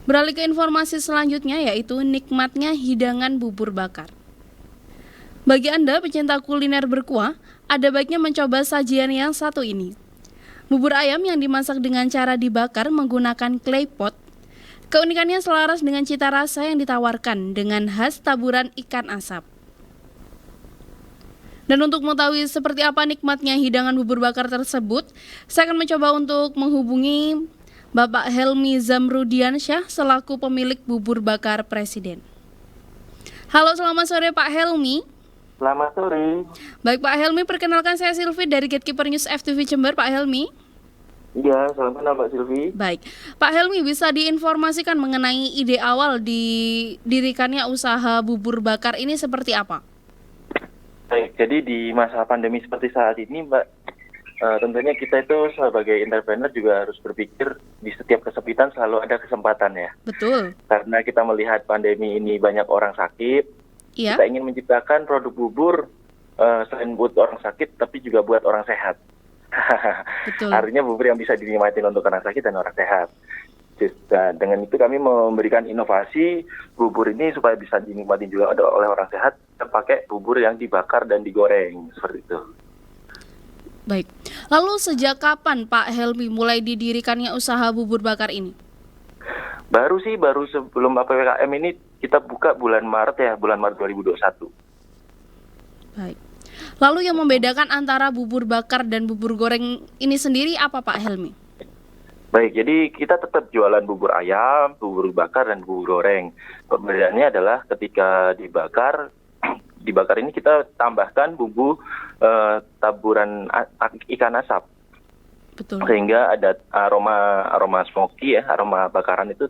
Beralih ke informasi selanjutnya yaitu nikmatnya hidangan bubur bakar. Bagi Anda pecinta kuliner berkuah, ada baiknya mencoba sajian yang satu ini. Bubur ayam yang dimasak dengan cara dibakar menggunakan clay pot. Keunikannya selaras dengan cita rasa yang ditawarkan dengan khas taburan ikan asap. Dan untuk mengetahui seperti apa nikmatnya hidangan bubur bakar tersebut, saya akan mencoba untuk menghubungi Bapak Helmi Zamrudiansyah selaku pemilik bubur bakar Presiden. Halo, selamat sore Pak Helmi. Selamat sore. Baik Pak Helmi, perkenalkan saya Silvi dari Gatekeeper News FTV Jember, Pak Helmi. Iya, salam kenal Mbak Silvi. Baik, Pak Helmi bisa diinformasikan mengenai ide awal didirikannya usaha bubur bakar ini seperti apa? Baik, jadi di masa pandemi seperti saat ini, Mbak, tentunya kita itu sebagai entrepreneur juga harus berpikir di setiap kesempitan selalu ada kesempatan ya. Betul. Karena kita melihat pandemi ini banyak orang sakit, Iya. kita ingin menciptakan produk bubur selain buat orang sakit, tapi juga buat orang sehat. Betul. Artinya bubur yang bisa dinikmati untuk orang sakit dan orang sehat. Dan dengan itu kami memberikan inovasi bubur ini supaya bisa dinikmati juga oleh orang sehat. Kita pakai bubur yang dibakar dan digoreng seperti itu. Baik. Lalu sejak kapan Pak Helmi mulai didirikannya usaha bubur bakar ini? Baru sebelum PPKM ini kita buka bulan Maret 2021. Baik. Lalu yang membedakan antara bubur bakar dan bubur goreng ini sendiri apa Pak Helmi? Baik, jadi kita tetap jualan bubur ayam, bubur bakar, dan bubur goreng. Perbedaannya adalah ketika dibakar ini kita tambahkan bumbu taburan ikan asap. Betul. Sehingga ada aroma smoky ya, aroma bakaran itu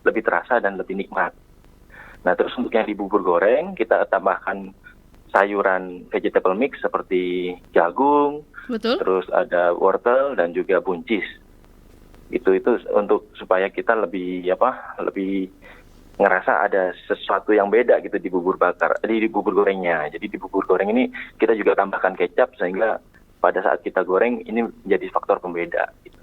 lebih terasa dan lebih nikmat. Nah, terus untuk yang di bubur goreng kita tambahkan sayuran vegetable mix seperti jagung, Betul. terus ada wortel dan juga buncis. Itu untuk supaya kita lebih ngerasa ada sesuatu yang beda gitu di bubur bakar, di bubur gorengnya. Jadi di bubur goreng ini kita juga tambahkan kecap sehingga pada saat kita goreng ini menjadi faktor pembeda gitu.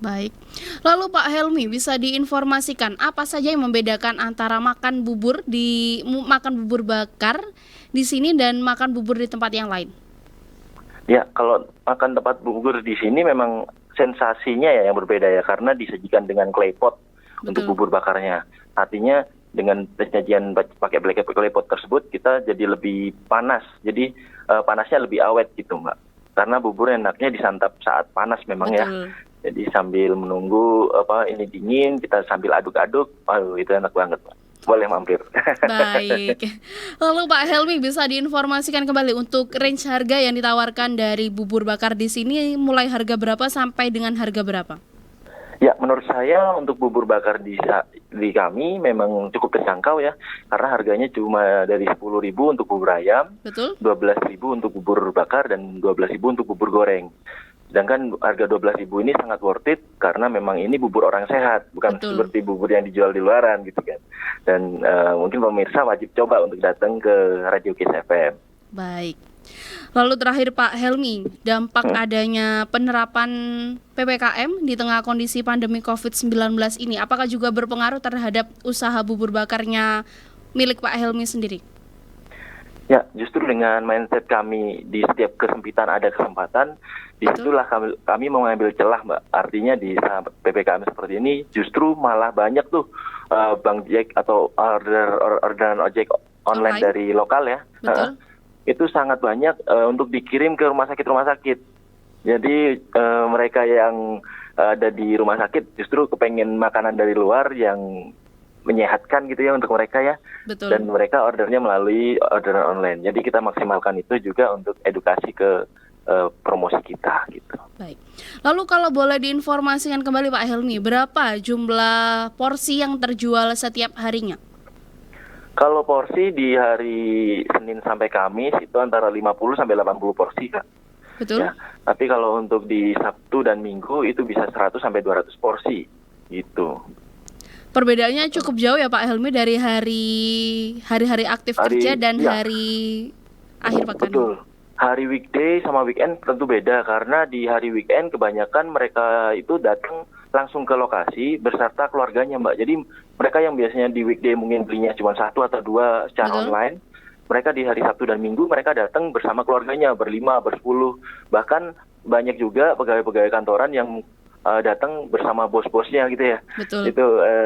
Baik. Lalu Pak Helmi bisa diinformasikan apa saja yang membedakan antara makan bubur bakar di sini dan makan bubur di tempat yang lain? Ya, kalau makan tempat bubur di sini memang sensasinya ya yang berbeda ya, karena disajikan dengan clay pot. Betul. Untuk bubur bakarnya. Artinya dengan penyajian pakai clay pot tersebut kita jadi lebih panas. Jadi panasnya lebih awet gitu, Mbak. Karena bubur enaknya disantap saat panas memang. Betul. Ya. Jadi sambil menunggu ini dingin, kita sambil aduk-aduk, itu enak banget, Mbak. Boleh mampir. Baik. Lalu Pak Helmi bisa diinformasikan kembali untuk range harga yang ditawarkan dari bubur bakar di sini mulai harga berapa sampai dengan harga berapa? Ya, menurut saya untuk bubur bakar di kami memang cukup terjangkau ya, karena harganya cuma dari 10.000 untuk bubur ayam, Betul. 12.000 untuk bubur bakar, dan 12.000 untuk bubur goreng. Sedangkan harga 12.000 ini sangat worth it karena memang ini bubur orang sehat, bukan Betul. seperti bubur yang dijual di luaran gitu kan. Dan mungkin pemirsa wajib coba untuk datang ke Radio Kiss FM. Baik. Lalu terakhir Pak Helmi, dampak adanya penerapan PPKM di tengah kondisi pandemi COVID-19 ini, apakah juga berpengaruh terhadap usaha bubur bakarnya milik Pak Helmi sendiri? Ya, justru dengan mindset kami di setiap kesempitan ada kesempatan, disitulah kami mau mengambil celah, Mbak. Artinya di saat PPKM seperti ini justru malah banyak tuh Bang Jack atau orderan ojek online dari lokal ya. Betul. Itu sangat banyak untuk dikirim ke rumah sakit. Jadi mereka yang ada di rumah sakit justru kepengen makanan dari luar yang menyehatkan gitu ya untuk mereka ya. Betul. Dan mereka ordernya melalui orderan online. Jadi kita maksimalkan itu juga untuk edukasi ke promosi kita gitu. Baik. Lalu kalau boleh diinformasikan kembali Pak Helmi, berapa jumlah porsi yang terjual setiap harinya? Kalau porsi di hari Senin sampai Kamis itu antara 50 sampai 80 porsi, Kak. Betul. Ya, tapi kalau untuk di Sabtu dan Minggu itu bisa 100 sampai 200 porsi gitu. Perbedaannya cukup jauh ya Pak Helmi dari hari-hari aktif kerja dan hari akhir pekan. Betul. Hari weekday sama weekend tentu beda karena di hari weekend kebanyakan mereka itu datang langsung ke lokasi beserta keluarganya, Mbak. Jadi mereka yang biasanya di weekday mungkin belinya cuma 1 atau 2 secara Betul. online, mereka di hari Sabtu dan Minggu mereka datang bersama keluarganya, berlima, bersepuluh. Bahkan banyak juga pegawai-pegawai kantoran yang datang bersama bos-bosnya gitu ya. Betul. Itu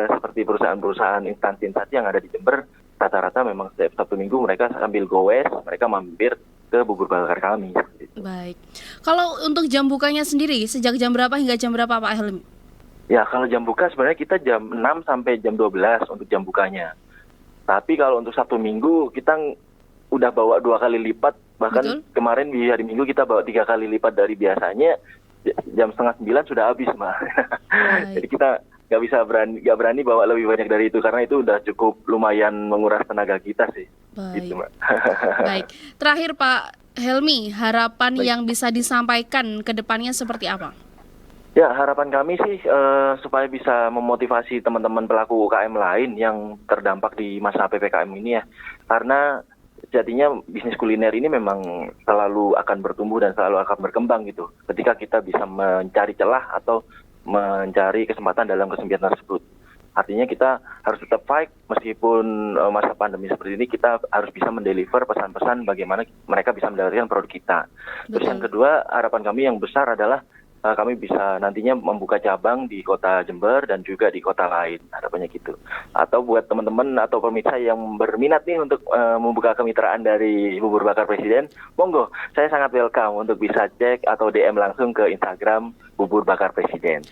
seperti perusahaan-perusahaan instansi-instansi yang ada di Jember, rata-rata memang setiap Sabtu Minggu mereka sambil goes, mereka mampir ke bubur bakar kami. Baik. Kalau untuk jam bukanya sendiri, sejak jam berapa hingga jam berapa Pak Helmi? Ya, kalau jam buka sebenarnya kita jam 6 sampai jam 12 untuk jam bukanya. Tapi kalau untuk Sabtu Minggu kita udah bawa 2 kali lipat, bahkan Betul. kemarin di hari Minggu kita bawa 3 kali lipat dari biasanya. Jam setengah 9 sudah habis, Mbak. Jadi kita nggak berani bawa lebih banyak dari itu karena itu udah cukup lumayan menguras tenaga kita sih. Baik. Gitu, Mbak. Baik. Terakhir Pak Helmi, harapan Baik. yang bisa disampaikan ke depannya seperti apa? Ya, harapan kami sih supaya bisa memotivasi teman-teman pelaku UKM lain yang terdampak di masa PPKM ini ya. Karena jadinya bisnis kuliner ini memang selalu akan bertumbuh dan selalu akan berkembang gitu. Ketika kita bisa mencari celah atau mencari kesempatan dalam kesempitan tersebut. Artinya kita harus tetap fight meskipun masa pandemi seperti ini, kita harus bisa mendeliver pesan-pesan bagaimana mereka bisa mendapatkan produk kita. Terus yang kedua, harapan kami yang besar adalah kami bisa nantinya membuka cabang di kota Jember dan juga di kota lain, harapannya gitu. Atau buat teman-teman atau pemirsa yang berminat nih untuk membuka kemitraan dari Bubur Bakar Presiden, monggo, saya sangat welcome untuk bisa cek atau DM langsung ke Instagram Bubur Bakar Presiden.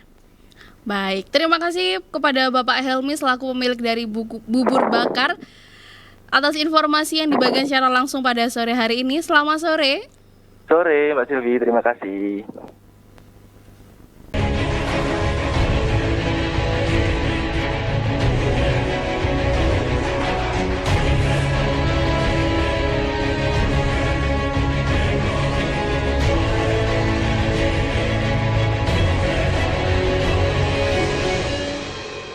Baik, terima kasih kepada Bapak Helmi selaku pemilik dari Bubur Bakar atas informasi yang dibagikan secara langsung pada sore hari ini. Selamat sore. Sore, Mbak Silvi, terima kasih.